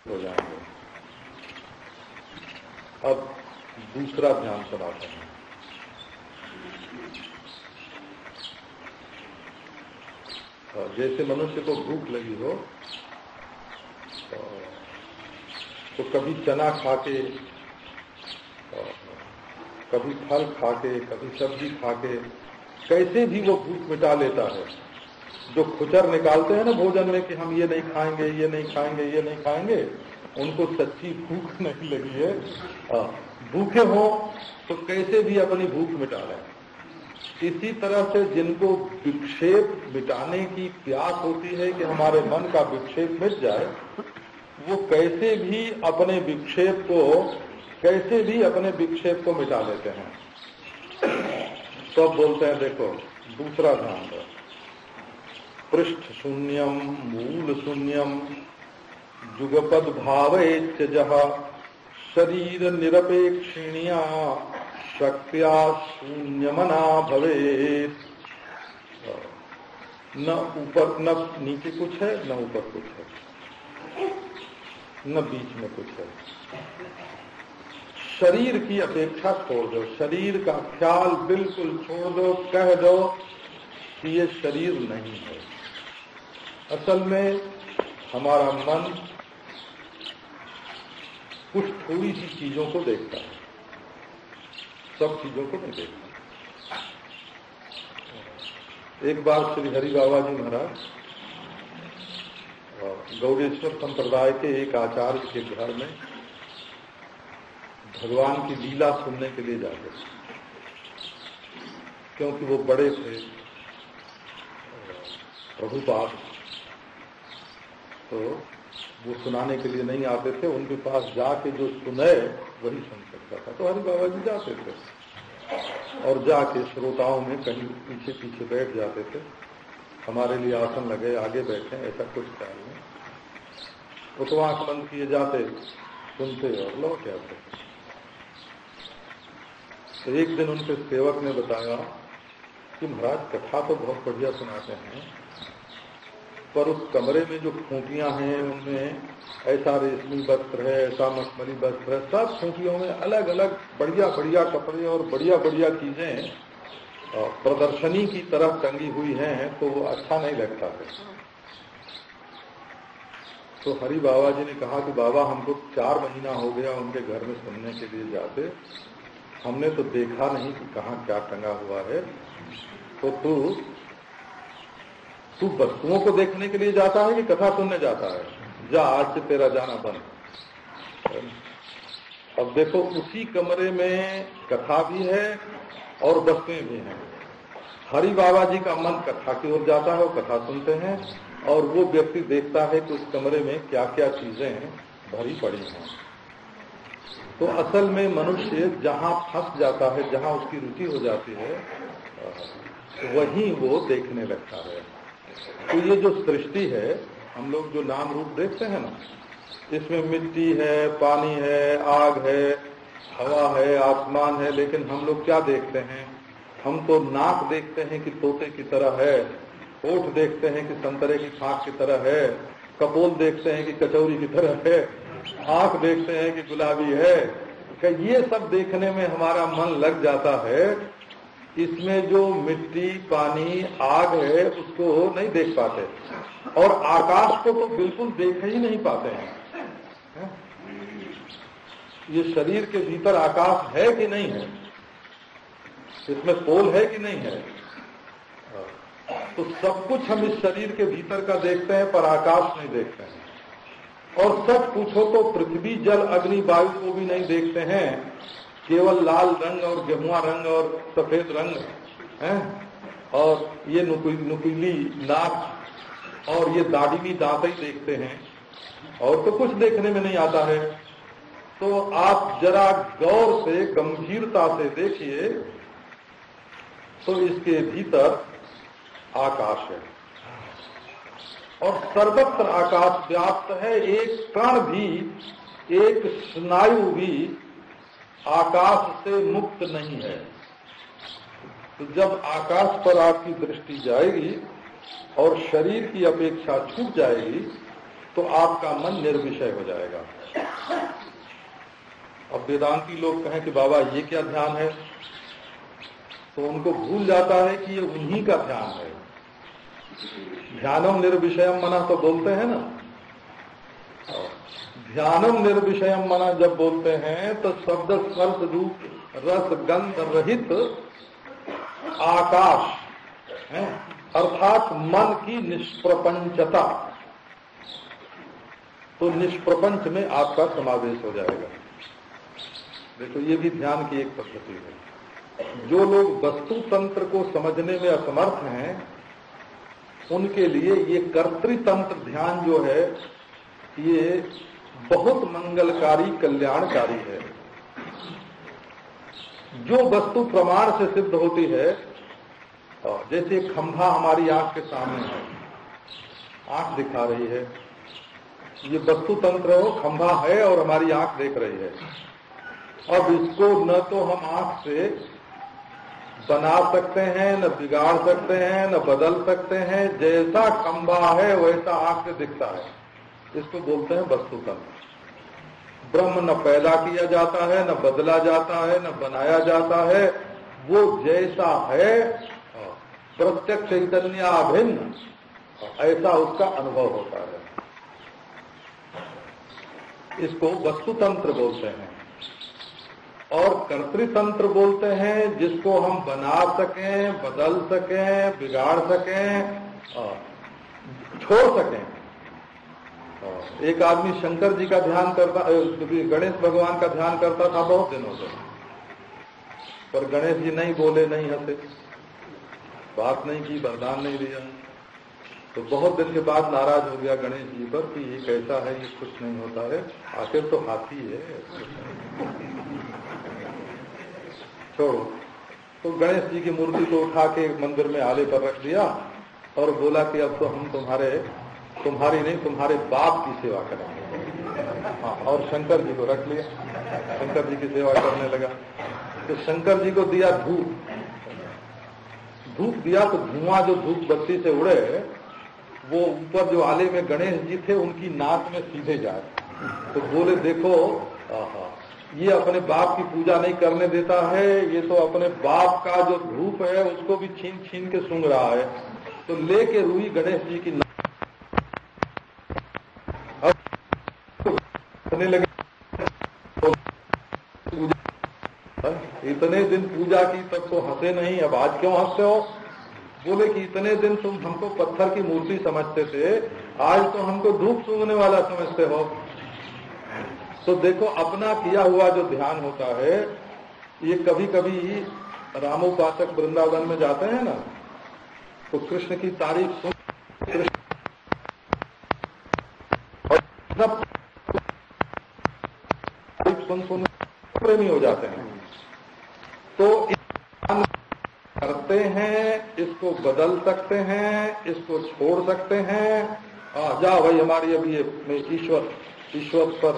हो जाएंगे। अब दूसरा ध्यान सुनाते हैं। जैसे मनुष्य को भूख लगी हो तो कभी चना खा के, कभी फल खा के, कभी सब्जी खा के कैसे भी वो भूख मिटा लेता है। जो खुचर निकालते हैं ना भोजन में कि हम ये नहीं खाएंगे, ये नहीं खाएंगे, ये नहीं खाएंगे, उनको सच्ची भूख नहीं लगी है। भूखे हो तो कैसे भी अपनी भूख मिटा लें। इसी तरह से जिनको विक्षेप मिटाने की प्यास होती है कि हमारे मन का विक्षेप मिट जाए, वो कैसे भी अपने विक्षेप को मिटा लेते हैं। तो अब बोलते हैं, देखो दूसरा ध्यान दो। पृष्ठ शून्यम मूल शून्यम जुगपद भावेच जहा शरीर निरपेक्षिणिया शक्त्या शून्यमना भवेत्। न ऊपर न नीचे कुछ है, न ऊपर कुछ है, न बीच में कुछ है। शरीर की अपेक्षा छोड़ दो, शरीर का ख्याल बिल्कुल छोड़ दो, कह दो कि ये शरीर नहीं है। असल में हमारा मन कुछ थोड़ी सी चीजों को देखता है, सब चीजों को नहीं देखता। एक बार श्री हरि बाबा जी महाराज गौड़ेश्वर संप्रदाय के एक आचार्य के घर में भगवान की लीला सुनने के लिए जाते थे, क्योंकि वो बड़े थे प्रभुपाद, तो वो सुनाने के लिए नहीं आते थे। उनके पास जाके जो सुने वही सुन सकता था। तो हरि बाबा जी जाते थे और जाके श्रोताओं में कहीं पीछे पीछे बैठ जाते थे। हमारे लिए आसन लगे, आगे बैठे, ऐसा कुछ ख्याल नहीं। वो तो आंख बंद किए जाते, सुनते और लौट आते। तो एक दिन उनके सेवक ने बताया कि महाराज कथा तो बहुत बढ़िया सुनाते हैं, पर उस कमरे में जो खूंटियां हैं उनमें ऐसा रेशमी वस्त्र है, ऐसा मखमली वस्त्र है, सब खूंटियों में अलग अलग बढ़िया बढ़िया कपड़े और बढ़िया बढ़िया चीजें प्रदर्शनी की तरह टंगी हुई हैं, तो वो अच्छा नहीं लगता है। तो हरि बाबा जी ने कहा कि बाबा हमको 4 महीना हो गया उनके घर में सुनने के लिए जाते, हमने तो देखा नहीं कि कहाँ क्या टंगा हुआ है। तो तू वस्तुओं को देखने के लिए जाता है कि कथा सुनने जाता है? जा, आज से तेरा जाना बंद। अब देखो उसी कमरे में कथा भी है और वस्तुएं भी हैं। हरि बाबा जी का मन कथा की ओर जाता है, वो कथा सुनते हैं, और वो व्यक्ति देखता है कि उस कमरे में क्या क्या चीजें भरी पड़ी हैं। तो असल में मनुष्य जहाँ फंस जाता है, जहाँ उसकी रुचि हो जाती है, वहीं वो देखने लगता है। तो ये जो सृष्टि है, हम लोग जो नाम रूप देखते हैं ना, इसमें मिट्टी है, पानी है, आग है, हवा है, आसमान है, लेकिन हम लोग क्या देखते हैं? हम तो नाक देखते हैं कि तोते की तरह है, होठ देखते हैं कि संतरे की खाक की तरह है, कपोल देखते हैं कि कचौरी की तरह है, आंख देखते हैं कि गुलाबी है। ये सब देखने में हमारा मन लग जाता है। इसमें जो मिट्टी, पानी, आग है उसको नहीं देख पाते, और आकाश को तो बिल्कुल देख ही नहीं पाते हैं। ये शरीर के भीतर आकाश है कि नहीं है, इसमें पोल है कि नहीं है। तो सब कुछ हम इस शरीर के भीतर का देखते हैं, पर आकाश नहीं देखते हैं। और सच पूछो तो पृथ्वी, जल, अग्नि, वायु को भी नहीं देखते हैं। केवल लाल रंग और गेहुआ रंग और सफेद रंग है, और ये नुकीली नाक और ये दाढ़ी दांत ही देखते हैं, और तो कुछ देखने में नहीं आता है। तो आप जरा गौर से, गंभीरता से देखिए तो इसके भीतर आकाश है, और सर्वत्र आकाश व्याप्त है। एक कण भी, एक स्नायु भी आकाश से मुक्त नहीं है। तो जब आकाश पर आपकी दृष्टि जाएगी और शरीर की अपेक्षा छूट जाएगी, तो आपका मन निर्विषय हो जाएगा। अब वेदांती लोग कहें कि बाबा ये क्या ध्यान है, तो उनको भूल जाता है कि ये उन्हीं का ध्यान है। ध्यानम निर्विषयम मना तो बोलते हैं ना, ध्यानम निर्विषयम मना जब बोलते हैं तो शब्द स्पर्श रूप रस गंध रहित आकाश है, अर्थात मन की निष्प्रपंचता, तो निष्प्रपंच में आपका समावेश हो जाएगा। देखो ये भी ध्यान की एक पद्धति है। जो लोग वस्तु तंत्र को समझने में असमर्थ हैं उनके लिए ये कर्तृतंत्र ध्यान जो है ये बहुत मंगलकारी कल्याणकारी है। जो वस्तु प्रमाण से सिद्ध होती है, जैसे खंभा हमारी आंख के सामने है, आंख दिखा रही है, ये वस्तु तंत्र हो, खंभा है और हमारी आंख देख रही है। अब इसको न तो हम आंख से बना सकते हैं, न बिगाड़ सकते हैं, न बदल सकते हैं। जैसा खंभा है वैसा आंख से दिखता है, इसको बोलते हैं वस्तु तंत्र। ब्रह्म न पैदा किया जाता है, न बदला जाता है, न बनाया जाता है, वो जैसा है प्रत्यक्ष चैतन्याभिन्न ऐसा उसका अनुभव होता है। इसको वस्तु तंत्र बोलते हैं। और कर्तृतंत्र बोलते हैं जिसको हम बना सकें, बदल सकें, बिगाड़ सकें, छोड़ सकें। एक आदमी शंकर जी का ध्यान करता, गणेश भगवान का ध्यान करता था बहुत दिनों से, पर गणेश जी नहीं बोले, नहीं हंसे, बात नहीं की, वरदान नहीं दिया। तो बहुत दिन के बाद नाराज हो गया गणेश जी पर कि ये कैसा है, ये कुछ नहीं होता है, आखिर तो हाथी है, छोड़ो। तो गणेश जी की मूर्ति को उठा के मंदिर में आले पर रख दिया और बोला कि अब तो हम तुम्हारी नहीं तुम्हारे बाप की सेवा करेंगे। हाँ, और शंकर जी को रख लिया, शंकर जी की सेवा करने लगा। तो शंकर जी को दिया धूप दिया, तो धुआं जो धूप बत्ती से उड़े वो ऊपर जो आले में गणेश जी थे उनकी नाक में सीधे जाए। तो बोले देखो ये अपने बाप की पूजा नहीं करने देता है, ये तो अपने बाप का जो धूप है उसको भी छीन छीन के सूंघ रहा है। तो लेके रुई गणेश जी की लगे। इतने दिन पूजा की तब तो हंसे नहीं, अब आज क्यों हंसते हो? बोले कि इतने दिन तुम हमको पत्थर की मूर्ति समझते थे, आज तो हमको धूप सूंघने वाला समझते हो। तो देखो अपना किया हुआ जो ध्यान होता है, ये कभी कभी रामोपासक वृंदावन में जाते हैं ना, तो कृष्ण की तारीफ सुन प्रेमी हो जाते हैं। तो करते हैं, इसको बदल सकते हैं, इसको छोड़ सकते हैं। जाओ भाई, हमारी अभी ईश्वर पर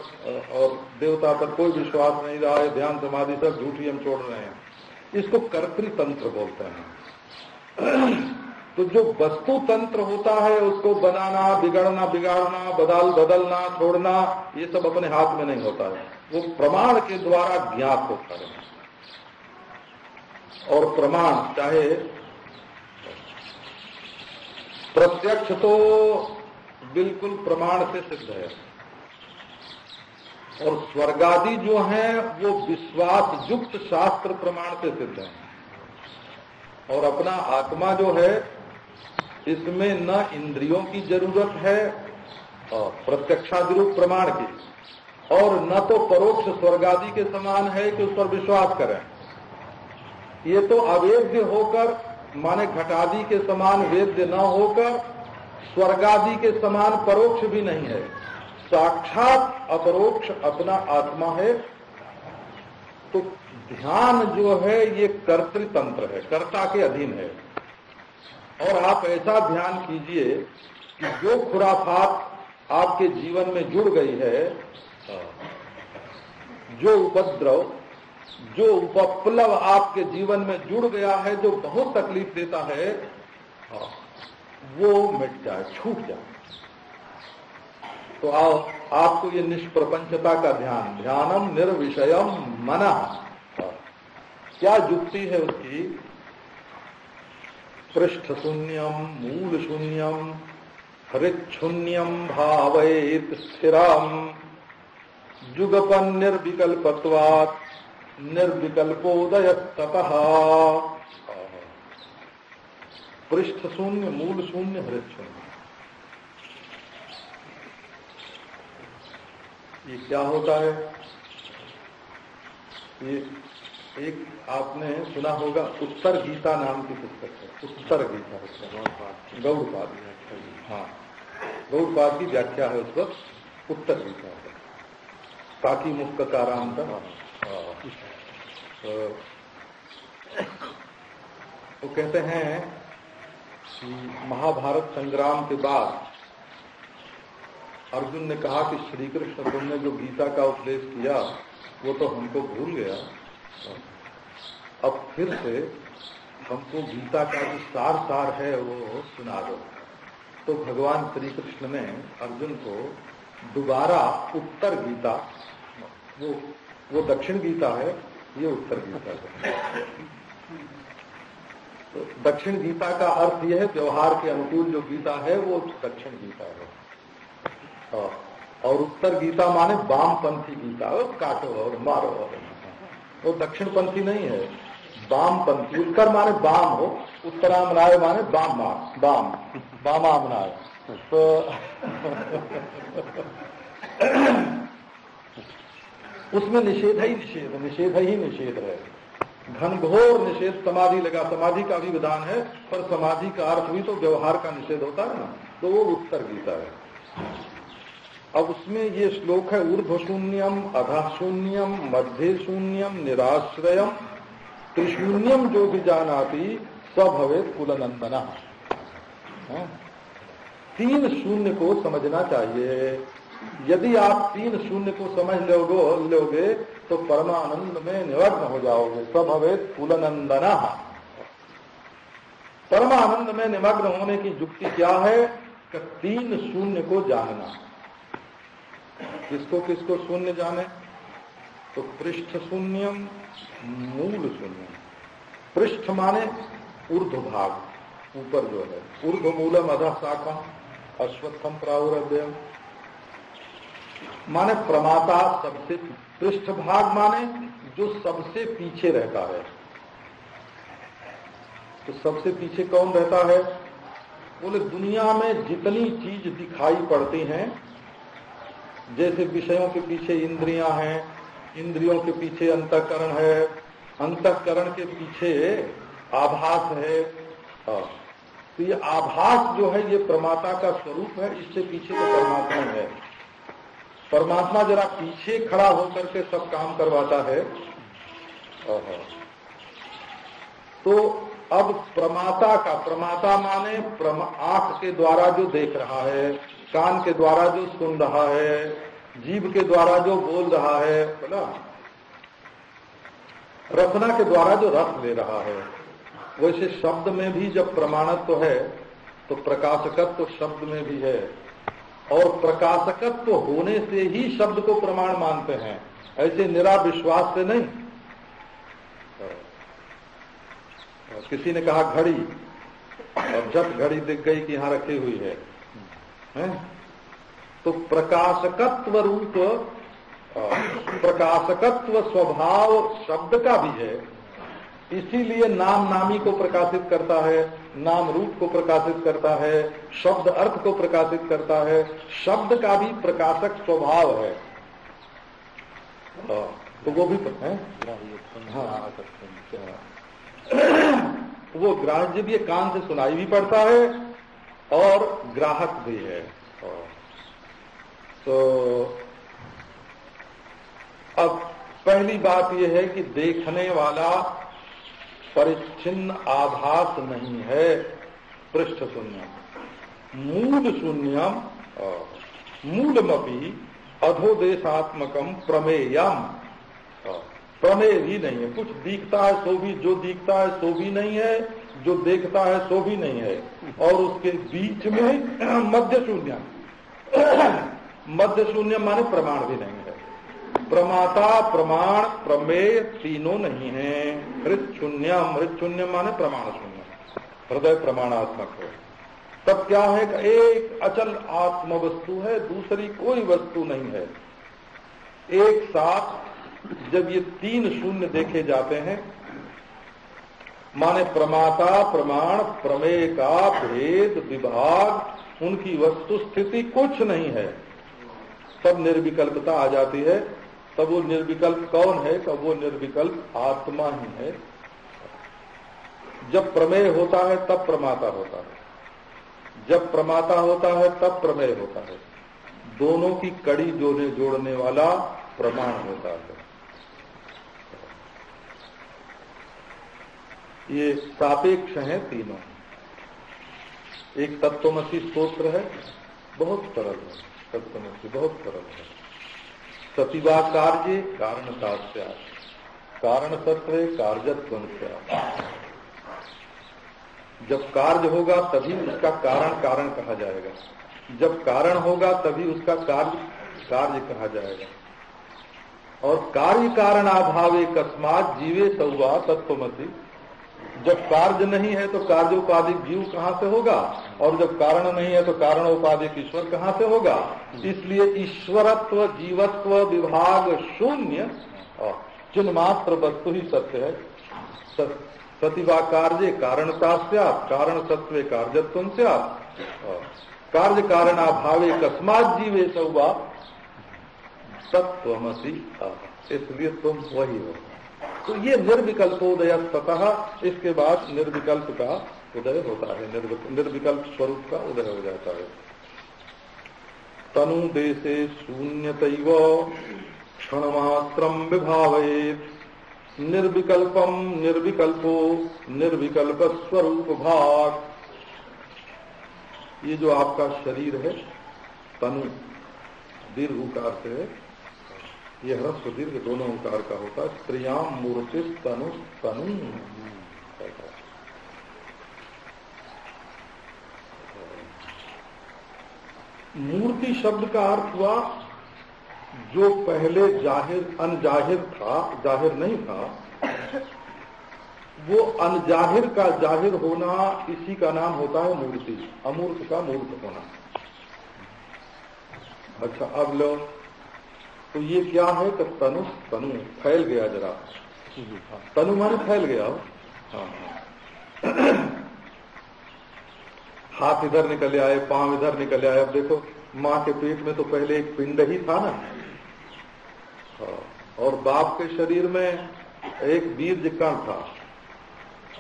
और देवता पर कोई विश्वास नहीं रहा है, ध्यान समाधि सब झूठी हम छोड़ रहे हैं। इसको कर्तृतंत्र बोलते हैं। तो जो वस्तु तंत्र होता है उसको बनाना, बिगड़ना, बदलना, छोड़ना, ये सब अपने हाथ में नहीं होता है, वो प्रमाण के द्वारा ज्ञात होता है। और प्रमाण चाहे प्रत्यक्ष तो बिल्कुल प्रमाण से सिद्ध है, और स्वर्गादि जो हैं वो विश्वास युक्त शास्त्र प्रमाण से सिद्ध है। और अपना आत्मा जो है इसमें न इंद्रियों की जरूरत है और प्रत्यक्षादिरूप प्रमाण की, और न तो परोक्ष स्वर्गादि के समान है कि उस पर विश्वास करें। ये तो अवेद्य होकर, माने घटादि के समान वेद्य न होकर स्वर्गादि के समान परोक्ष भी नहीं है, साक्षात अपरोक्ष अपना आत्मा है। तो ध्यान जो है ये कर्तृतंत्र है, कर्ता के अधीन है। और आप ऐसा ध्यान कीजिए कि जो खुराफात आपके जीवन में जुड़ गई है, जो उपद्रव, जो उपप्लव आपके जीवन में जुड़ गया है, जो बहुत तकलीफ देता है, वो मिट जाए, छूट जाए। तो आओ आपको ये निष्प्रपंचता का ध्यानम निर्विषयम मनः, क्या युक्ति है उसकी? पृष्ठ शून्यम मूल शून्यम हृच्छून्यम भावयेत स्थिरम जुगपन निर्विकल्पत्वात् निर्विकल्पोदयस्ततः। पृष्ठ शून्य, मूल शून्य, हृत् शून्य, ये क्या होता है? ये एक आपने सुना होगा, उत्तर गीता नाम की पुस्तक है, उत्तर गीता, गौड़पाद, हाँ गौड़पाद की व्याख्या है उस पर, उत्तर गीता है, ताकि मुक्त कारांत। वो कहते हैं कि महाभारत संग्राम के बाद अर्जुन ने कहा कि श्री कृष्ण तुमने जो गीता का उपदेश किया वो तो हमको भूल गया, अब फिर से हमको गीता का जो सार है वो सुना दो। तो भगवान श्री कृष्ण ने अर्जुन को दोबारा उत्तर गीता, वो दक्षिण गीता है, ये उत्तर गीता है। तो दक्षिण गीता का अर्थ यह है व्यवहार के अनुकूल जो गीता है वो दक्षिण गीता है, और उत्तर गीता माने वामपंथी गीता, काटो और मारो, वो दक्षिण पंथी नहीं है, वामपंथी। उत्तर माने वाम हो, उत्तरामनाय माने वाम, वाम वामामनाय। तो उसमें निषेध ही निषेध, निषेध ही निषेध है, घनघोर निषेध। समाधि लगा, समाधि का भी विधान है, पर समाधि का अर्थ भी तो व्यवहार का निषेध होता है ना, तो वो उत्तर गीता है। अब उसमें ये श्लोक है, ऊर्ध्व शून्यम अधः शून्यम मध्य शून्यम निराश्रयम त्रिशून्यम जो भी जानाति स भवेत् कुलनंदनः। तीन शून्य को समझना चाहिए। यदि आप तीन शून्य को समझ लोगे तो परमानंद में निमग्न हो जाओगे। स भवेत् कुलनंदनः। परमानंद में निमग्न होने की युक्ति क्या है कि तीन शून्य को जानना। किसको किसको शून्य जाने? तो पृष्ठ शून्यम मूल शून्यम। पृष्ठ माने ऊर्ध्व भाग, ऊपर जो है, ऊर्ध्व मूलम अधः शाखम अश्वत्थम प्रावुरव्यम माने प्रमाता सबसे। पृष्ठ भाग माने जो सबसे पीछे रहता है। तो सबसे पीछे कौन रहता है? बोले दुनिया में जितनी चीज दिखाई पड़ती हैं, जैसे विषयों के पीछे इंद्रियां हैं, इंद्रियों के पीछे अंतःकरण है, अंतःकरण के पीछे आभास है। तो ये आभास जो है ये प्रमाता का स्वरूप है, इससे पीछे तो परमात्मा है। परमात्मा जरा पीछे खड़ा होकर के सब काम करवाता है। तो अब प्रमाता का, प्रमाता माने आंख के द्वारा जो देख रहा है, कान के द्वारा जो सुन रहा है, जीभ के द्वारा जो बोल रहा है, बोला रसना के द्वारा जो रस ले रहा है। वैसे शब्द में भी जब प्रमाणत्व है तो प्रकाशकत्व शब्द में भी है, और प्रकाशकत्व होने से ही शब्द को प्रमाण मानते हैं, ऐसे निरा विश्वास से नहीं। किसी ने कहा घड़ी, और जब घड़ी दिख गई कि यहां रखी हुई है, तो प्रकाशकत्व रूप, प्रकाशकत्व स्वभाव शब्द का भी है, इसीलिए नाम नामी को प्रकाशित करता है, नाम रूप को प्रकाशित करता है, शब्द अर्थ को प्रकाशित करता है। शब्द का भी प्रकाशक स्वभाव है। तो वो भी है, हाँ, वो ग्राह्य भी कान से सुनाई भी पड़ता है और ग्राहक भी है। तो अब पहली बात यह है कि देखने वाला परिच्छिन्न आभास नहीं है, पृष्ठ शून्यम। मूल शून्यम मूलमपि अधोदेशात्मकम प्रमेयम। प्रमेय भी नहीं है, कुछ दिखता है सो भी, जो दिखता है सो भी नहीं है, जो देखता है सो भी नहीं है, और उसके बीच में मध्य शून्य, मध्य शून्य माने प्रमाण भी नहीं है। प्रमाता, प्रमाण, प्रमेय तीनों नहीं है। हृत शून्य माने प्रमाण शून्य, हृदय प्रमाणात्मक है। तब क्या है कि एक अचल आत्म वस्तु है, दूसरी कोई वस्तु नहीं है। एक साथ जब ये तीन शून्य देखे जाते हैं, माने प्रमाता, प्रमाण, प्रमेय का भेद विभाग, उनकी वस्तु स्थिति कुछ नहीं है, तब निर्विकल्पता आ जाती है। तब वो निर्विकल्प कौन है? तब वो निर्विकल्प आत्मा ही है। जब प्रमेय होता है तब प्रमाता होता है, जब प्रमाता होता है तब प्रमेय होता है। दोनों की कड़ी जोड़ने वाला प्रमाण होता है। ये सापेक्ष हैं तीनों। एक तत्वमसी स्तोत्र है, बहुत सरल है। तत्वमसी बहुत सरल है। सतिवा कार्य कारणता स्यात्, कारण सत्वे कार्यत्वं स्यात्। जब कार्य होगा तभी उसका कारण कारण कहा जाएगा, जब कारण होगा तभी उसका कार्य कार्य कहा जाएगा। और कार्य कारणाभावे कस्मात् जीवे सौवा तत्वमसि। जब कार्य नहीं है तो कार्योपाधिक जीव कहाँ से होगा, और जब कारण नहीं है तो कारणोपाधिक ईश्वर कहाँ से होगा। इसलिए ईश्वरत्व जीवत्व विभाग शून्य और चिन्मात्र वस्तु ही सत्य है। सतिवा कार्य कारणता स्यात्, कारण सत्वे कार्यत्वं स्यात्, कार्य कारणाभावे कस्मात् जीवे सौवा तत्वमसि। इसलिए तुम वही हो। तो ये निर्विकल्पोदय ततः, इसके बाद निर्विकल्प का उदय होता है, निर्विकल्प स्वरूप का उदय हो जाता है। तनु देशे शून्यतैव क्षणमात्रं विभावयेत्, निर्विकल्पम निर्विकल्पो निर्विकल्प स्वरूप भाग। ये जो आपका शरीर है, तनु दीर्घ उकार से है, ये ह्रस्व दीर्घ दोनों उकार का होता है। स्त्रियाम मूर्ति तनु तनु। मूर्ति शब्द का अर्थ हुआ जो पहले जाहिर अनजाहिर था, जाहिर नहीं था, वो अनजाहिर का जाहिर होना, इसी का नाम होता है मूर्ति। अमूर्त का मूर्त होना। अच्छा, अब लो, तो ये क्या है कि तनु तनु फैल गया जरा। तनु माने फैल गया। हाँ, हाथ इधर निकल आए, पांव इधर निकल आए। अब देखो, माँ के पेट में तो पहले एक पिंड ही था ना, और बाप के शरीर में एक बीज कण था,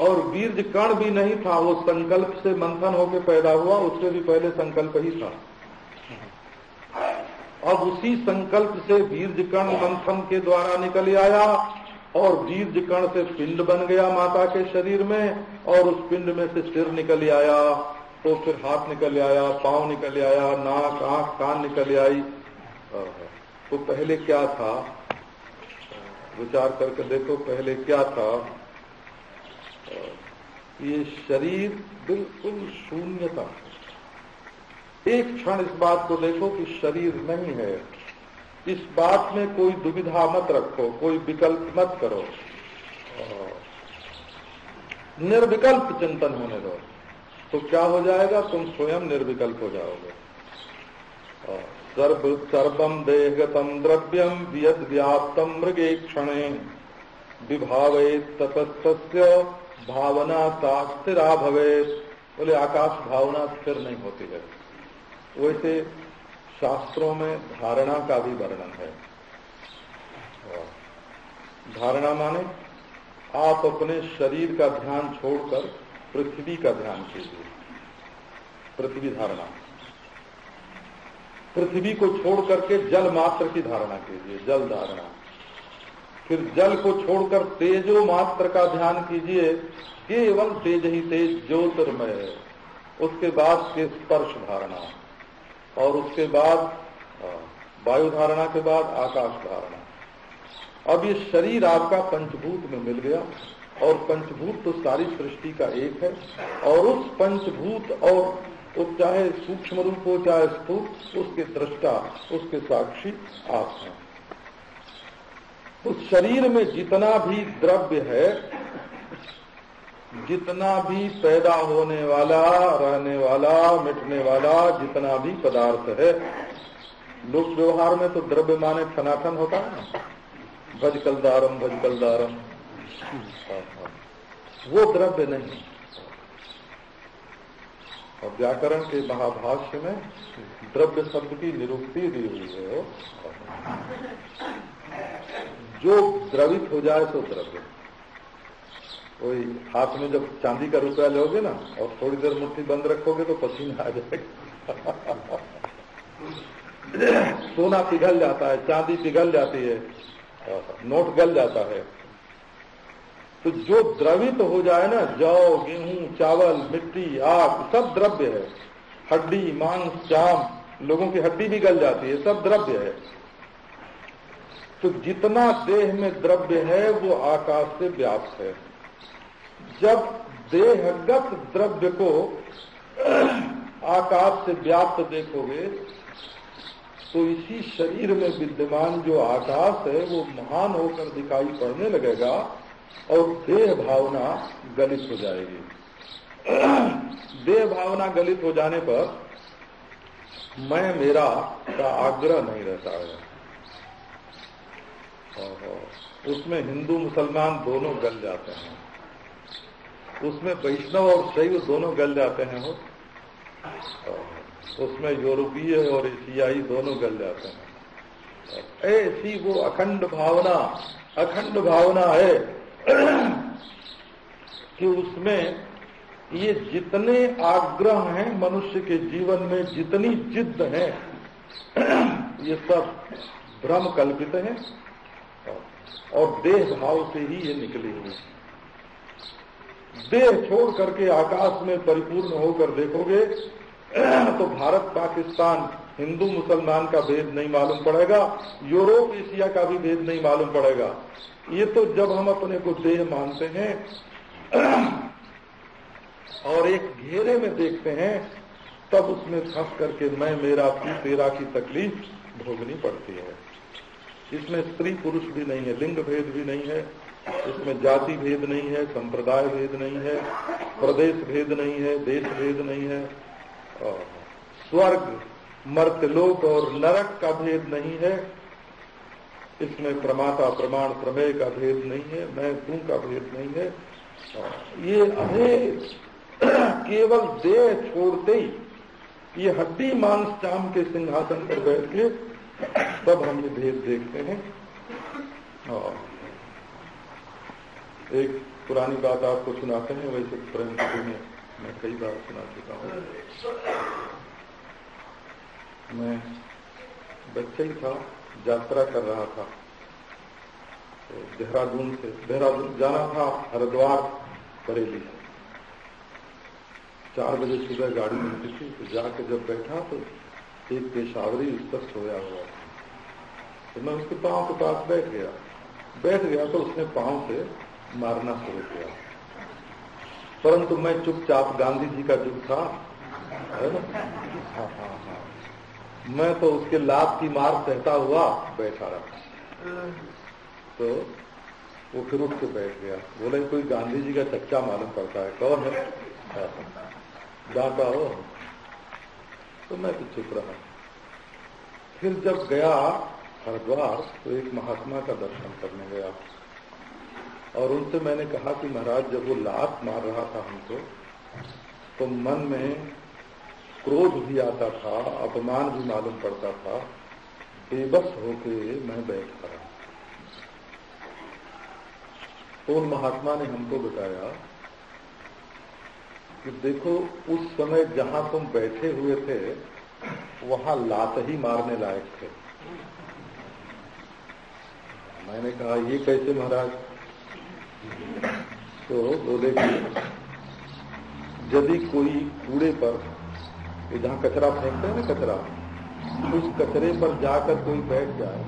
और बीज कण भी नहीं था, वो संकल्प से मंथन होकर पैदा हुआ, उससे भी पहले संकल्प ही था। अब उसी संकल्प से बीज कण मंथन के द्वारा निकल आया, और बीज कण से पिंड बन गया माता के शरीर में, और उस पिंड में से सिर निकल आया, तो फिर हाथ निकल आया, पांव निकल आया, नाक आंख कान निकल आई। तो पहले क्या था, विचार करके देखो, पहले क्या था। ये शरीर बिल्कुल शून्य था। एक क्षण इस बात को देखो कि शरीर नहीं है, इस बात में कोई दुविधा मत रखो, कोई विकल्प मत करो, निर्विकल्प चिंतन होने दो, तो क्या हो जाएगा, तुम स्वयं निर्विकल्प हो जाओगे। सर्वम देहगतम द्रव्यम वियद व्याप्तम मृगे क्षणे विभावेत ततस्तस्य भावना सा स्थिरा भवेत। बोले आकाश भावना स्थिर नहीं होती है। वैसे शास्त्रों में धारणा का भी वर्णन है। धारणा माने आप अपने शरीर का ध्यान छोड़कर पृथ्वी का ध्यान कीजिए। पृथ्वी धारणा, पृथ्वी को छोड़ करके जल मात्र की धारणा कीजिए, जल धारणा। फिर जल को छोड़कर तेजो मात्र का ध्यान कीजिए, केवल तेज ही तेज ज्योतिर्मय। उसके बाद के स्पर्श धारणा, और उसके बाद वायु धारणा के बाद आकाश धारणा। अब ये शरीर आपका पंचभूत में मिल गया, और पंचभूत तो सारी सृष्टि का एक है, और उस पंचभूत और वो चाहे सूक्ष्म रूप हो चाहे स्थूल, उसके दृष्टा, उसके साक्षी आप हैं। उस शरीर में जितना भी द्रव्य है, जितना भी पैदा होने वाला, रहने वाला, मिटने वाला जितना भी पदार्थ है, लोक व्यवहार में तो द्रव्य माने सनातन होता है ना, भजकलदारम भजकलदारम, वो द्रव्य नहीं। और व्याकरण के महाभाष्य में द्रव्य शब्द की निरुक्ति दी हुई है, जो द्रवित हो जाए तो द्रव्य। कोई हाथ में जब चांदी का रुपया लोगे ना और थोड़ी देर मुट्ठी बंद रखोगे तो पसीना आ जाएगा। सोना पिघल जाता है, चांदी पिघल जाती है, नोट गल जाता है। तो जो द्रवित हो जाए ना, जौ, गेहूं, चावल, मिट्टी, आग, सब द्रव्य है। हड्डी, मांस, चाम, लोगों की हड्डी भी गल जाती है, सब द्रव्य है। तो जितना देह में द्रव्य है वो आकाश से व्याप्त है। जब देहगत द्रव्य को आकाश से व्याप्त देखोगे तो इसी शरीर में विद्यमान जो आकाश है वो महान होकर दिखाई पड़ने लगेगा और देह भावना गलित हो जाएगी। देह भावना गलित हो जाने पर मैं मेरा का आग्रह नहीं रहता है। उसमें हिंदू मुसलमान दोनों गल जाते हैं, उसमें वैष्णव और शैव दोनों गल जाते हैं, उसमें यूरोपीय और एशियाई दोनों गल जाते हैं। ऐसी वो अखंड भावना है कि उसमें ये जितने आग्रह हैं मनुष्य के जीवन में, जितनी जिद्द है, ये सब भ्रम कल्पित है और देह भाव से ही ये निकली हुई। देह छोड़ करके आकाश में परिपूर्ण होकर देखोगे तो भारत पाकिस्तान, हिंदू मुसलमान का भेद नहीं मालूम पड़ेगा, यूरोप एशिया का भी भेद नहीं मालूम पड़ेगा। ये तो जब हम अपने को देह मानते हैं और एक घेरे में देखते हैं, तब उसमें फंस करके मैं मेरा तू तेरा की तकलीफ भोगनी पड़ती है। इसमें स्त्री पुरुष भी नहीं है, लिंग भेद भी नहीं है, इसमें जाति भेद नहीं है, संप्रदाय भेद नहीं है, प्रदेश भेद नहीं है, देश भेद नहीं है, स्वर्ग, मर्त्यलोक और नरक का भेद नहीं है, इसमें प्रमाता प्रमाण प्रमेय का भेद नहीं है, मैं तू का भेद नहीं है। ये अनेक केवल देह छोड़ते ही ये हड्डी मांस चाम के सिंहासन पर बैठ के तब हम ये भेद देखते हैं। एक पुरानी बात आपको सुनाते हैं, वैसे प्रेम कथी में मैं कई बार सुना चुका हूँ। मैं बच्चा ही था, यात्रा कर रहा था, तो देहरादून जाना था, हरिद्वार बरेली से 4 बजे सुबह गाड़ी मिलती थी। तो जाके जब बैठा तो एक पेशावरी उस पर सोया हुआ, तो मैं उसके पांव के पास बैठ गया तो उसने पांव से मारना शुरू किया, परंतु मैं चुपचाप, गांधी जी का युग था, है ना, हाँ, मैं तो उसके लात की मार सहता हुआ बैठा रहा। तो वो फिर उठ के बैठ गया, बोले कोई गांधी जी का चच्चा मालूम पड़ता है, कौन है, डांटा हो। तो मैं तो चुप रहा। फिर जब गया हरिद्वार तो एक महात्मा का दर्शन करने गया और उनसे मैंने कहा कि महाराज, जब वो लात मार रहा था हमको तो मन में क्रोध भी आता था, अपमान भी मालूम पड़ता था, बेबस होके मैं बैठ रहा। तो उन महात्मा ने हमको बताया कि देखो, उस समय जहां तुम बैठे हुए थे वहां लात ही मारने लायक थे। मैंने कहा ये कैसे महाराज? तो बोले कि यदि कोई कूड़े पर, जहां कचरा फेंकते हैं ना, कचरा, उस कचरे पर जाकर कोई बैठ जाए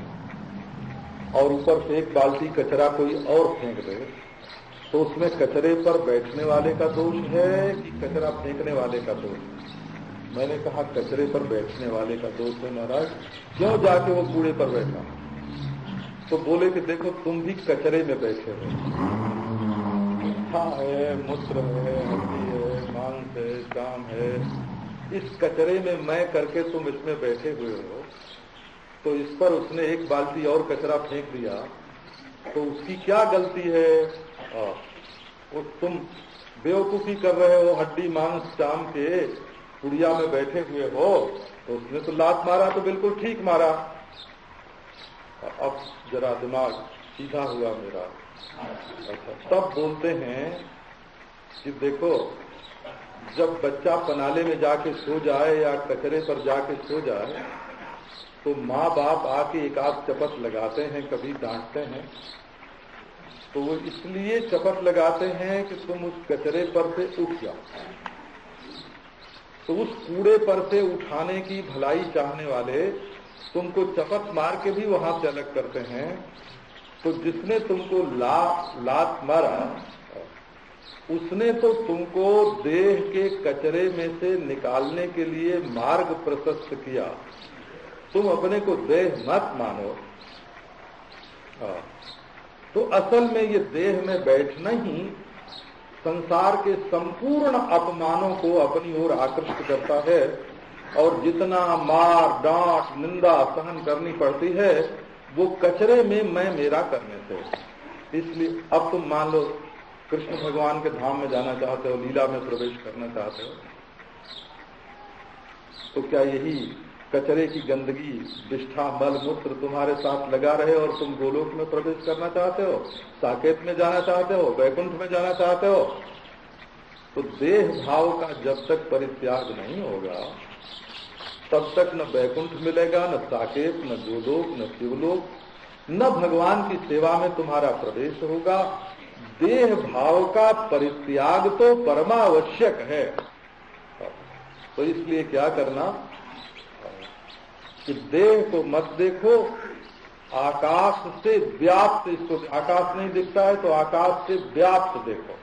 और ऊपर से एक बाल्टी कचरा कोई और फेंक दे, तो उसमें कचरे पर बैठने वाले का दोष है कि कचरा फेंकने वाले का दोष है? मैंने कहा कचरे पर बैठने वाले का दोष है महाराज, क्यों जाके वो कूड़े पर बैठा? तो बोले कि देखो तुम भी कचरे में बैठे हो, मीठा है, मूत्र है, हड्डी है, मांस है, काम है, इस कचरे में मैं करके तुम इसमें बैठे हुए हो। तो इस पर उसने एक बाल्टी और कचरा फेंक दिया, तो उसकी क्या गलती है? वो तुम बेवकूफी कर रहे हो, हड्डी मांस चाम के कुड़िया में बैठे हुए हो। तो उसने तो लात मारा तो बिल्कुल ठीक मारा। अब जरा दिमाग सीधा हुआ मेरा। अच्छा, तब बोलते हैं कि देखो, जब बच्चा पनाले में जाके सो जाए या कचरे पर जाके सो जाए तो माँ बाप आके एक आध चपत लगाते हैं, कभी डांटते हैं। तो वो इसलिए चपत लगाते हैं कि तुम उस कचरे पर से उठ जाओ। तो उस कूड़े पर से उठाने की भलाई चाहने वाले तुमको चपत मार के भी वहां से अलग करते हैं। तो जिसने तुमको लात मारा उसने तो तुमको देह के कचरे में से निकालने के लिए मार्ग प्रशस्त किया। तुम अपने को देह मत मानो। तो असल में ये देह में बैठना ही संसार के संपूर्ण अपमानों को अपनी ओर आकृष्ट करता है। और जितना मार डांट निंदा सहन करनी पड़ती है वो कचरे में मैं मेरा करने से। इसलिए अब तुम मान लो कृष्ण भगवान के धाम में जाना चाहते हो, लीला में प्रवेश करना चाहते हो, तो क्या यही कचरे की गंदगी विष्ठा मल मूत्र तुम्हारे साथ लगा रहे और तुम गोलोक में प्रवेश करना चाहते हो, साकेत में जाना चाहते हो, वैकुंठ में जाना चाहते हो? तो देह भाव का जब तक परित्याग नहीं होगा तब तक न वैकुंठ मिलेगा, न साकेत, न गोलोक, न शिवलोक, न भगवान की सेवा में तुम्हारा प्रवेश होगा। देह भाव का परित्याग तो परमावश्यक है। तो इसलिए क्या करना कि देह को मत देखो, आकाश से व्याप्त, इसको आकाश नहीं दिखता है तो आकाश से व्याप्त देखो।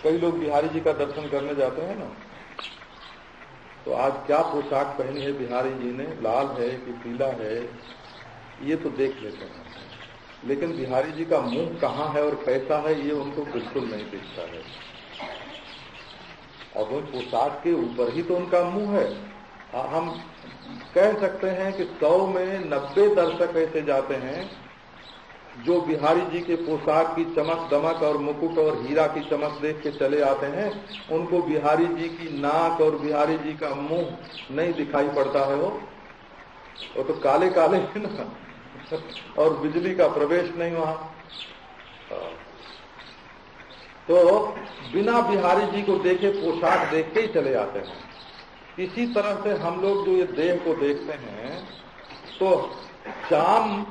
कई लोग बिहारी जी का दर्शन करने जाते हैं ना, तो आज क्या पोशाक पहनी है बिहारी जी ने, लाल है कि पीला है, ये तो देख लेते हैं। लेकिन बिहारी जी का मुंह कहाँ है और कैसा है ये उनको बिल्कुल नहीं दिखता है। और वो पोशाक के ऊपर ही तो उनका मुंह है। हम कह सकते हैं कि 100 में 90 दर्शक ऐसे जाते हैं जो बिहारी जी के पोशाक की चमक दमक और मुकुट और हीरा की चमक देख के चले आते हैं। उनको बिहारी जी की नाक और बिहारी जी का मुंह नहीं दिखाई पड़ता है। वो तो काले काले है ना, और बिजली का प्रवेश नहीं वहां। तो बिना बिहारी जी को देखे पोशाक देख के ही चले आते हैं। इसी तरह से हम लोग जो ये देह को देखते हैं तो चाम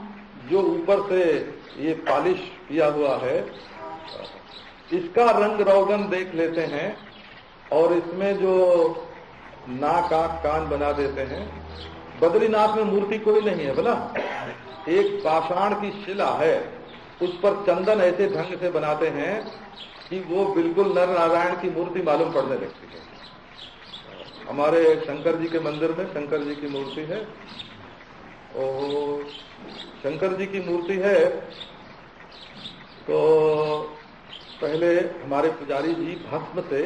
जो ऊपर से ये पॉलिश किया हुआ है इसका रंग रोगन देख लेते हैं और इसमें जो नाक आंख कान बना देते हैं। बद्रीनाथ में मूर्ति कोई नहीं है बोला, एक पाषाण की शिला है, उस पर चंदन ऐसे ढंग से बनाते हैं कि वो बिल्कुल नर नारायण की मूर्ति मालूम पड़ने लगती है। हमारे शंकर जी के मंदिर में शंकर जी की मूर्ति है, और शंकर जी की मूर्ति है तो पहले हमारे पुजारी जी भस्म से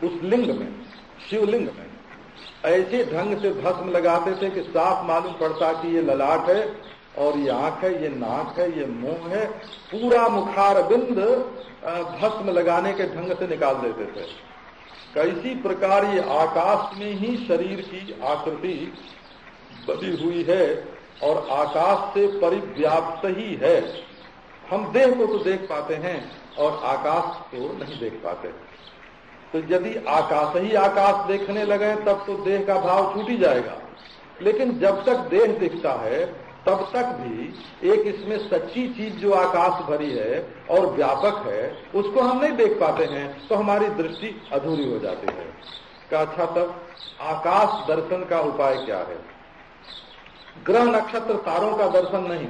उस लिंग में, शिवलिंग में ऐसे ढंग से भस्म लगाते थे कि साफ मालूम पड़ता कि ये ललाट है और ये आंख है, ये नाक है, ये मुंह है। पूरा मुखार बिंद भस्म लगाने के ढंग से निकाल देते थे। कैसी प्रकार ये आकाश में ही शरीर की आकृति बनी हुई है और आकाश से परिव्याप्त ही है। हम देह को तो देख पाते हैं और आकाश को नहीं देख पाते। तो यदि आकाश ही आकाश देखने लगे तब तो देह का भाव छूट ही जाएगा। लेकिन जब तक देह दिखता है तब तक भी एक इसमें सच्ची चीज जो आकाश भरी है और व्यापक है उसको हम नहीं देख पाते हैं, तो हमारी दृष्टि अधूरी हो जाती है। क्या अच्छा, तब आकाश दर्शन का उपाय क्या है? ग्रह नक्षत्र तारों का दर्शन नहीं,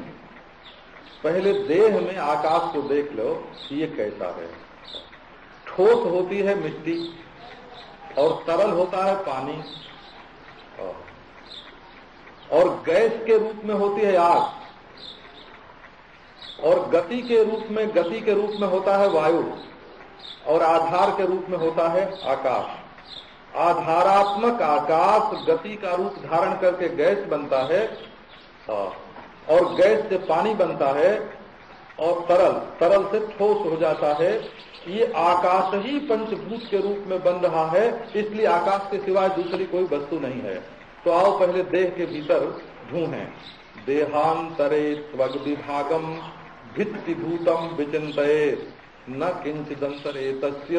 पहले देह में आकाश को देख लो कि ये कैसा है। ठोस होती है मिट्टी और तरल होता है पानी और गैस के रूप में होती है आग और गति के रूप में होता है वायु और आधार के रूप में होता है आकाश। आधारात्मक आकाश गति का रूप धारण करके गैस बनता है और गैस से पानी बनता है और तरल से ठोस हो जाता है। ये आकाश ही पंचभूत के रूप में बन रहा है, इसलिए आकाश के सिवाय दूसरी कोई वस्तु नहीं है। तो आओ पहले देह के भीतर ढूंढें। देहांतरे स्वग विभागम भित्तिभूतम विचिंतयेत् न किंचिदंतरे तस्य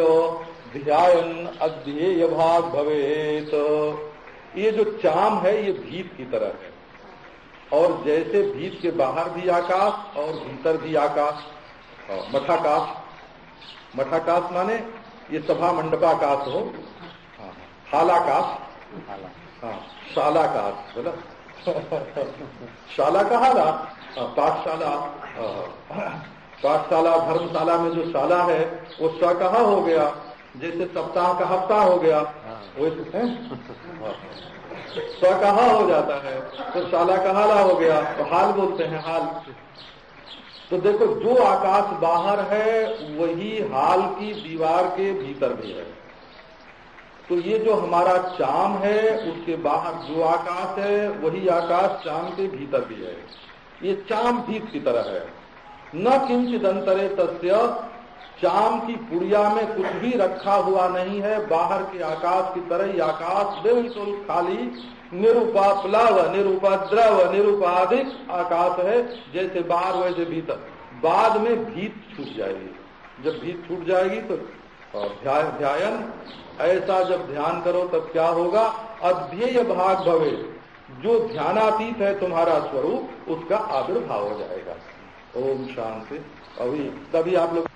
ध्यायन् अध्येय भाग भवेत्। ये जो चाम है ये भीत की तरह है और जैसे भीत के बाहर भी आकाश और भीतर भी आकाश। मठाकाश माने ये सभा मंडपाकाश हो, हालाकाश, शालाकाश बोला शाला का हाला, पाठशाला धर्मशाला में जो शाला है वो स कहा हो गया, जैसे सप्ताह का हफ्ता हो गया वैसे स कहा हो जाता है तो शाला का हाला हो गया, तो हाल बोलते हैं हाल। तो देखो जो आकाश बाहर है वही हाल की दीवार के भीतर भी है। तो ये जो हमारा चाम है उसके बाहर जो आकाश है वही आकाश चाम के भीतर भी है। ये चाम भीत की तरह है। न किंचित अंतरे तस्य, चाम की पुड़िया में कुछ भी रखा हुआ नहीं है, बाहर के आकाश की तरह ही आकाश बिल्कुल खाली निरुपाप्लाव निरुपद्रव निरुपाधिक आकाश है, जैसे बाहर वैसे भीतर। बाद में भीत छूट जाएगी। जब भीत छूट जाएगी तो ध्यान ऐसा जब ध्यान करो तब क्या होगा, अध्येय भाग भवे, जो ध्यानातीत है तुम्हारा स्वरूप उसका आविर्भाव हो जाएगा। ओम शांति। अभी तभी आप लोग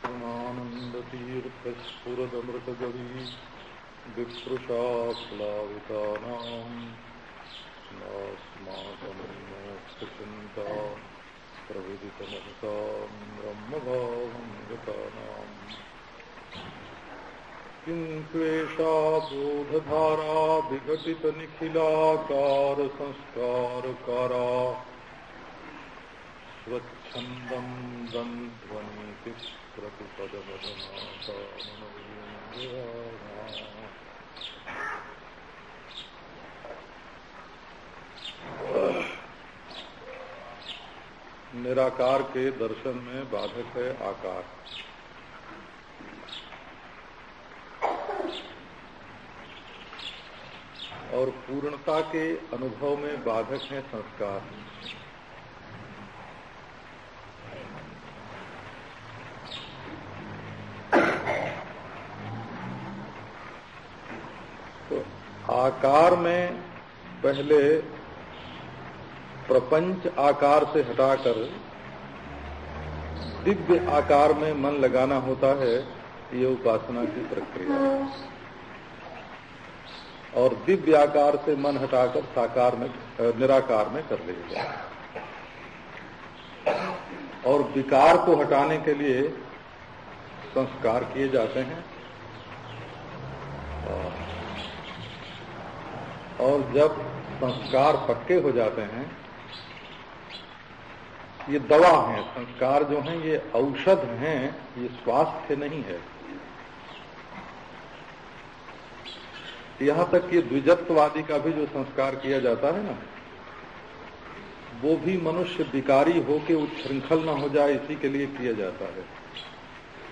आनंद तीर्थ स्फुरदमृत गवी विप्रुषा प्लावितानां चिंता प्रविदितमहतां ब्रह्मभावं गतानां किं त्वेषा बोधधारा विघटित निखिलाकार संस्कारकारा स्वच्छन्दं दन्ध्वनीति प्रतिपदवदनाता निराकार के दर्शन में बाधक है आकार। और पूर्णता के अनुभव में बाधक है संस्कार। तो आकार में पहले प्रपंच आकार से हटाकर दिव्य आकार में मन लगाना होता है, ये उपासना की प्रक्रिया। और दिव्य आकार से मन हटाकर साकार में निराकार में कर लेगा। और विकार को हटाने के लिए संस्कार किए जाते हैं। और जब संस्कार पक्के हो जाते हैं, ये दवा है, संस्कार जो हैं ये औषध हैं, ये स्वास्थ्य नहीं है। यहाँ तक कि द्विजत्ववादी का भी जो संस्कार किया जाता है ना, वो भी मनुष्य विकारी होके उच्छृंखल न हो जाए इसी के लिए किया जाता है।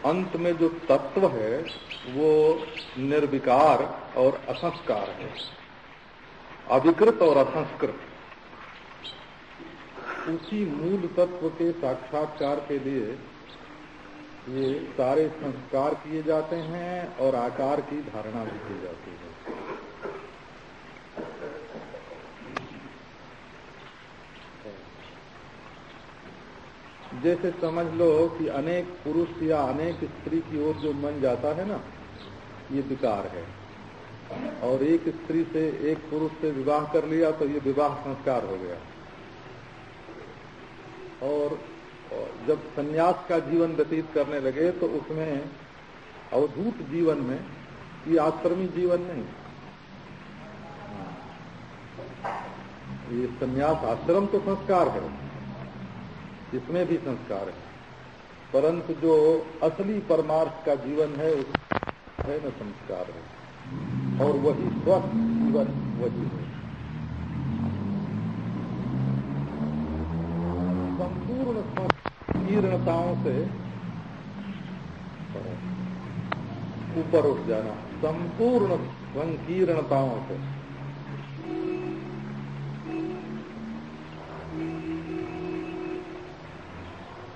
अंत में जो तत्व है वो निर्विकार और असंस्कार है, अविकृत और असंस्कृत। उसी मूल तत्व के साक्षात्कार के लिए ये सारे संस्कार किए जाते हैं और आकार की धारणा भी की जाती है। जैसे समझ लो कि अनेक पुरुष या अनेक स्त्री की ओर जो मन जाता है ना, ये विकार है। और एक स्त्री से एक पुरुष से विवाह कर लिया तो ये विवाह संस्कार हो गया। और और जब सन्यास का जीवन व्यतीत करने लगे तो उसमें अवधूत जीवन में, ये आश्रमी जीवन नहीं, ये सन्यास आश्रम तो संस्कार है, इसमें भी संस्कार है, परंतु जो असली परमार्थ का जीवन है उस है न संस्कार है, और वही स्वस्थ जीवन वही है। संपूर्ण संकीर्णताओं से ऊपर उठ जाना, संपूर्ण संकीर्णताओं से।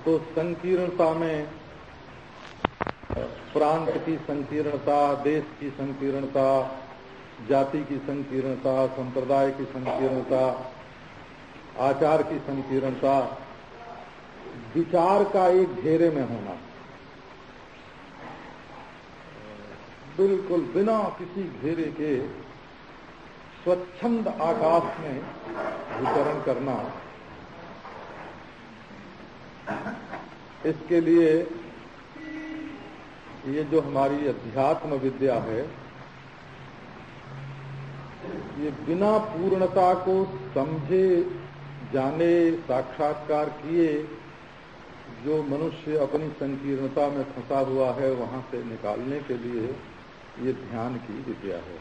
तो संकीर्णता में प्रांत की संकीर्णता, देश की संकीर्णता, जाति की संकीर्णता, संप्रदाय की संकीर्णता, आचार की संकीर्णता, विचार का एक घेरे में होना, बिल्कुल बिना किसी घेरे के स्वच्छंद आकाश में विचरण करना, इसके लिए ये जो हमारी अध्यात्म विद्या है, ये बिना पूर्णता को समझे जाने, साक्षात्कार किए जो मनुष्य अपनी संकीर्णता में फंसा हुआ है, वहां से निकालने के लिए ये ध्यान की विद्या है।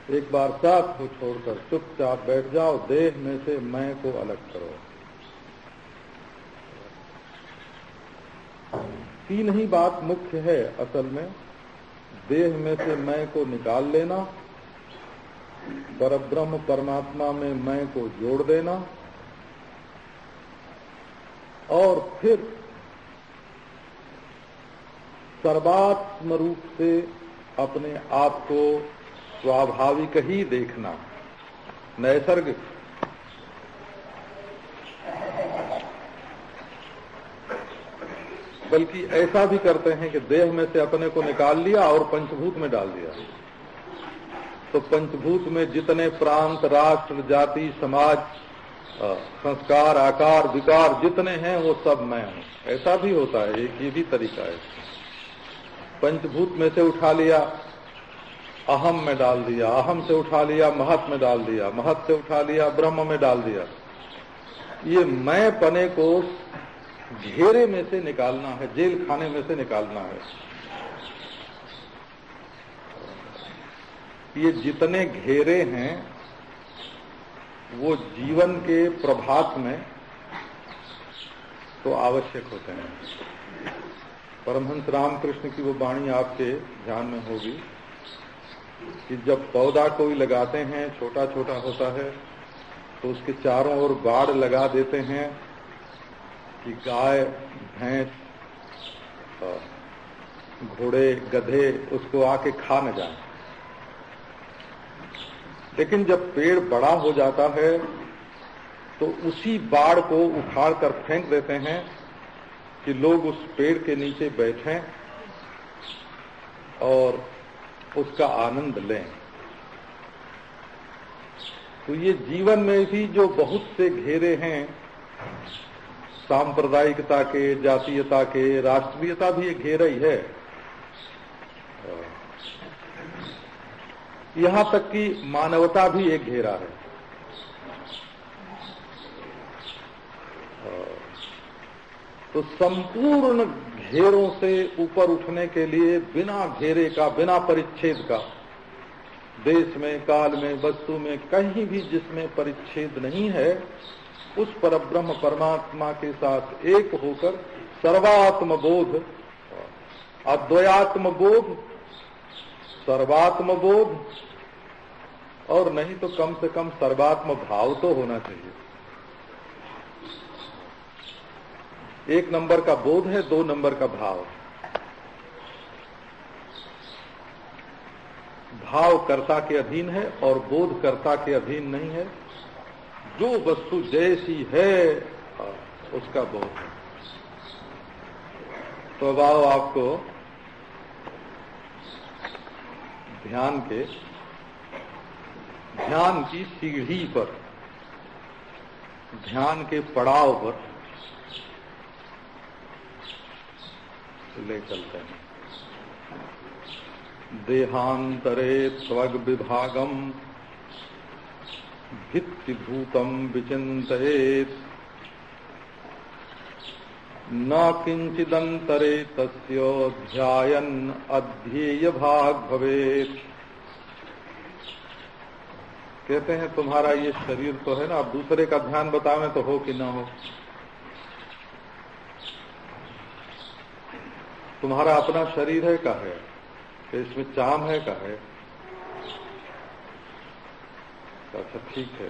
एक बार सब को छोड़कर चुपचाप बैठ जाओ, देह में से मैं को अलग करो। तीन ही बात मुख्य है असल में, देह में से मैं को निकाल लेना, परब्रह्म परमात्मा में मैं को जोड़ देना, और फिर सर्वात्म रूप से अपने आप को स्वाभाविक ही देखना, नैसर्गिक। बल्कि ऐसा भी करते हैं कि देह में से अपने को निकाल लिया और पंचभूत में डाल दिया, तो पंचभूत में जितने प्रांत, राष्ट्र, जाति, समाज, संस्कार, आकार, विकार जितने हैं वो सब मैं हूं। ऐसा भी होता है, एक ये भी तरीका है। पंचभूत में से उठा लिया, अहम में डाल दिया, अहम से उठा लिया, महत में डाल दिया, महत से उठा लिया, ब्रह्म में डाल दिया। ये मैं पने को घेरे में से निकालना है, जेल खाने में से निकालना है। ये जितने घेरे हैं वो जीवन के प्रभात में तो आवश्यक होते हैं। परमहंस रामकृष्ण की वो वाणी आपके ध्यान में होगी कि जब पौधा कोई लगाते हैं, छोटा छोटा होता है, तो उसके चारों ओर बाड़ लगा देते हैं कि गाय, भैंस, घोड़े, गधे उसको आके खा न जाए। लेकिन जब पेड़ बड़ा हो जाता है तो उसी बाड़ को उखाड़ कर फेंक देते हैं कि लोग उस पेड़ के नीचे बैठें और उसका आनंद लें। तो ये जीवन में भी जो बहुत से घेरे हैं, सांप्रदायिकता के, जातीयता के, राष्ट्रीयता भी एक घेरा ही है, यहां तक कि मानवता भी एक घेरा है। तो संपूर्ण घेरों से ऊपर उठने के लिए बिना घेरे का, बिना परिच्छेद का, देश में, काल में, वस्तु में, कहीं भी जिसमें परिच्छेद नहीं है, उस परब्रह्म परमात्मा के साथ एक होकर सर्वात्म बोध, अद्वयात्म बोध, सर्वात्म बोध, और नहीं तो कम से कम सर्वात्म भाव तो होना चाहिए। एक नंबर का बोध है, 2 नंबर का भाव। भाव कर्ता के अधीन है और बोध कर्ता के अधीन नहीं है। जो वस्तु जैसी है उसका बोध है। तो अब आओ आपको ध्यान की सीढ़ी पर ध्यान के पड़ाव पर ले चलते हैं। देहांतरे त्वग विभागम भित्तिभूतम विचिन्तयेत् न किंचिदंतरे तस्य ध्यायन् अध्येय भाग भवेत्। कहते हैं तुम्हारा ये शरीर तो है ना, अब दूसरे का ध्यान बतावें तो हो कि ना हो। तुम्हारा अपना शरीर है का है, इसमें चाम है का है? अच्छा ठीक है,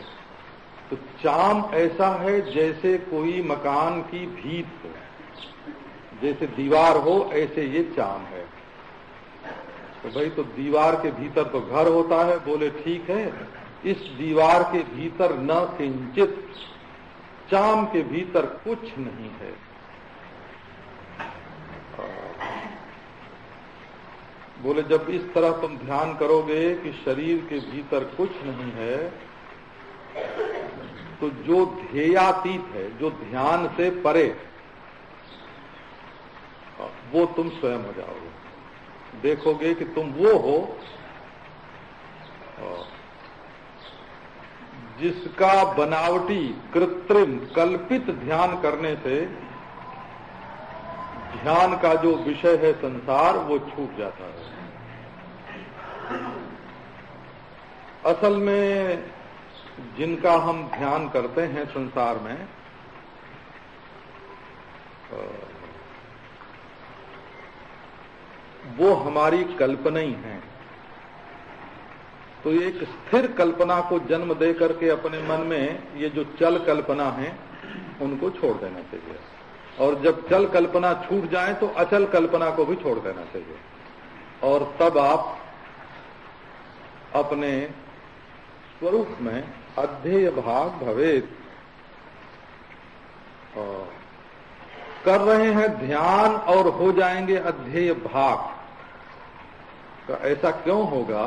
तो चाम ऐसा है जैसे कोई मकान की भीत हो, जैसे दीवार हो ऐसे ये चाम है। तो भाई तो दीवार के भीतर तो घर होता है। बोले ठीक है, इस दीवार के भीतर न किंचित, चाम के भीतर कुछ नहीं है। बोले जब इस तरह तुम ध्यान करोगे कि शरीर के भीतर कुछ नहीं है, तो जो ध्येयातीत है, जो ध्यान से परे, वो तुम स्वयं हो जाओगे। देखोगे कि तुम वो हो जिसका बनावटी, कृत्रिम, कल्पित ध्यान करने से ध्यान का जो विषय है संसार, वो छूट जाता है। असल में जिनका हम ध्यान करते हैं संसार में, वो हमारी कल्पना ही है। तो एक स्थिर कल्पना को जन्म दे करके अपने मन में ये जो चल कल्पना है उनको छोड़ देना चाहिए, और जब चल कल्पना छूट जाए तो अचल कल्पना को भी छोड़ देना चाहिए, और तब आप अपने स्वरूप में अध्येय भाग भवेत्। कर रहे हैं ध्यान और हो जाएंगे अध्येय भाग। तो ऐसा क्यों होगा?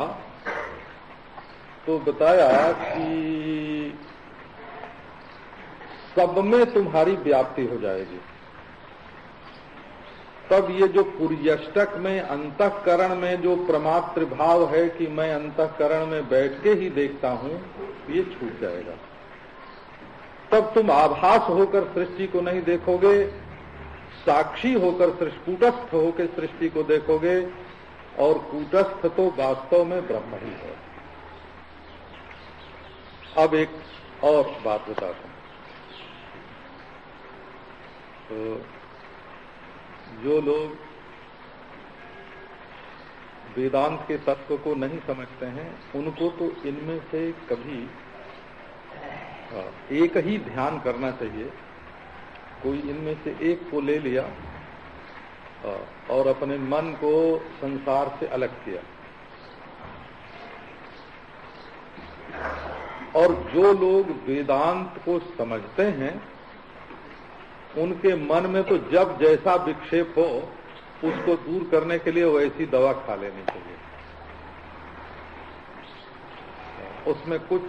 तो बताया कि सब में तुम्हारी व्याप्ति हो जाएगी। तब ये जो पुर्यष्टक में, अंतःकरण में जो प्रमात्र भाव है कि मैं अंतःकरण में बैठ के ही देखता हूं, ये छूट जाएगा। तब तुम आभास होकर सृष्टि को नहीं देखोगे, साक्षी होकर कूटस्थ होकर सृष्टि को देखोगे, और कूटस्थ तो वास्तव में ब्रह्म ही है। अब एक और बात बताता हूं। तो जो लोग वेदांत के तत्व को नहीं समझते हैं, उनको तो इनमें से कभी एक ही ध्यान करना चाहिए। कोई इनमें से एक को ले लिया और अपने मन को संसार से अलग किया, और जो लोग वेदांत को समझते हैं उनके मन में तो जब जैसा विक्षेप हो उसको दूर करने के लिए वैसी दवा खा लेनी चाहिए। उसमें कुछ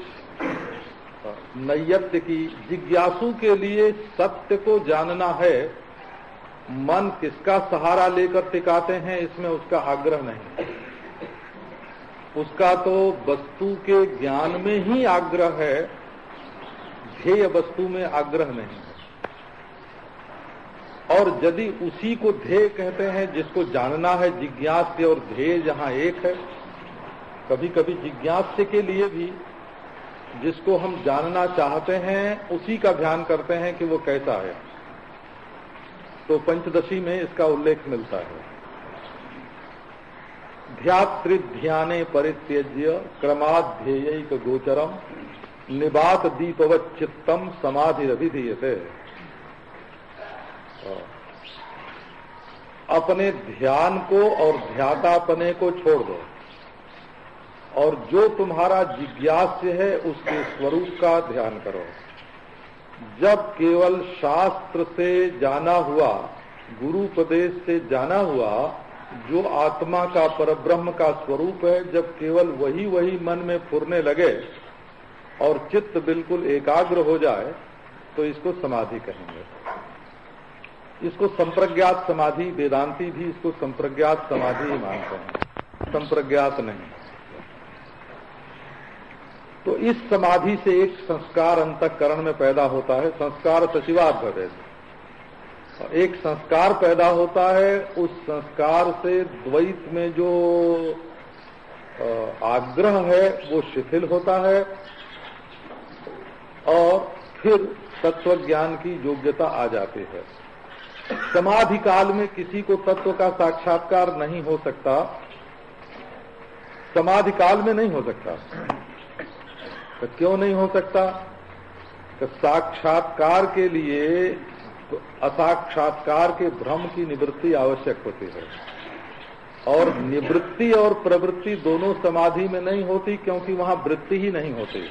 नैयत्य की, जिज्ञासु के लिए सत्य को जानना है। मन किसका सहारा लेकर टिकाते हैं इसमें उसका आग्रह नहीं, उसका तो वस्तु के ज्ञान में ही आग्रह है, ध्येय वस्तु में आग्रह नहीं है। और यदि उसी को ध्येय कहते हैं जिसको जानना है, जिज्ञास्य और ध्येय जहां एक है, कभी कभी जिज्ञास्य के लिए भी जिसको हम जानना चाहते हैं उसी का ध्यान करते हैं कि वो कैसा है। तो पंचदशी में इसका उल्लेख मिलता है। ध्यात्रिध्याने परित्यज्य क्रमाध्येयैक गोचरम निबात दीपवत् चित्तम समाधिरभिधीयते। अपने ध्यान को और ध्यातापने को छोड़ दो, और जो तुम्हारा जिज्ञास्य है उसके स्वरूप का ध्यान करो। जब केवल शास्त्र से जाना हुआ, गुरु उपदेश से जाना हुआ जो आत्मा का, परब्रह्म का स्वरूप है, जब केवल वही वही मन में फुरने लगे और चित्त बिल्कुल एकाग्र हो जाए, तो इसको समाधि कहेंगे। इसको संप्रज्ञात समाधि, वेदांती भी इसको संप्रज्ञात समाधि ही मानते हैं, संप्रज्ञात नहीं। तो इस समाधि से एक संस्कार अंतःकरण में पैदा होता है, संस्कार सचिवार्थ है। एक संस्कार पैदा होता है, उस संस्कार से द्वैत में जो आग्रह है वो शिथिल होता है और फिर तत्व ज्ञान की योग्यता आ जाती है। समाधि काल में किसी को तत्व का साक्षात्कार नहीं हो सकता, समाधि काल में नहीं हो सकता। तो क्यों नहीं हो सकता? तो साक्षात्कार के लिए तो असाक्षात्कार के भ्रम की निवृत्ति आवश्यक होती है, और निवृत्ति और प्रवृत्ति दोनों समाधि में नहीं होती, क्योंकि वहां वृत्ति ही नहीं होती।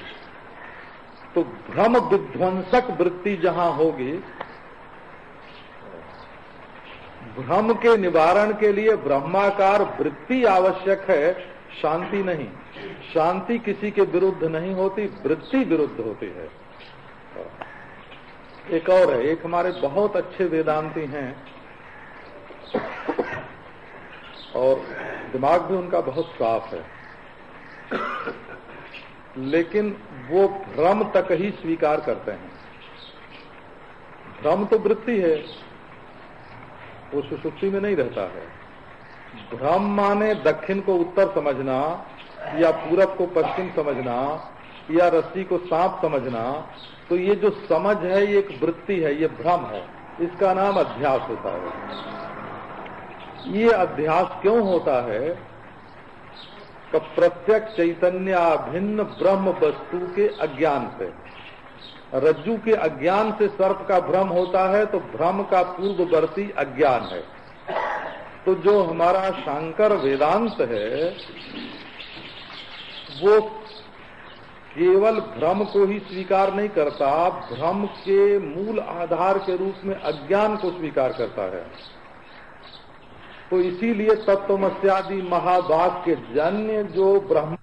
तो भ्रम विध्वंसक वृत्ति जहां होगी, भ्रम के निवारण के लिए ब्रह्माकार वृत्ति आवश्यक है, शांति नहीं। शांति किसी के विरुद्ध नहीं होती, वृत्ति विरुद्ध होती है। एक और है, एक हमारे बहुत अच्छे वेदांती हैं और दिमाग भी उनका बहुत साफ है, लेकिन वो भ्रम तक ही स्वीकार करते हैं। भ्रम तो वृत्ति है, वो सुषुप्ति में नहीं रहता है। भ्रम माने दक्षिण को उत्तर समझना, या पूरब को पश्चिम समझना, या रस्सी को सांप समझना। तो ये जो समझ है ये एक वृत्ति है, ये भ्रम है, इसका नाम अध्यास होता है। ये अध्यास क्यों होता है? कि प्रत्यक्ष चैतन्याभिन्न ब्रह्म वस्तु के अज्ञान से, रज्जु के अज्ञान से सर्प का भ्रम होता है, तो भ्रम का पूर्ववर्ती अज्ञान है। तो जो हमारा शांकर वेदांत है वो केवल भ्रम को ही स्वीकार नहीं करता, भ्रम के मूल आधार के रूप में अज्ञान को स्वीकार करता है। तो इसीलिए तत्वमस्यादि महाभाग के जन्य जो ब्रह्म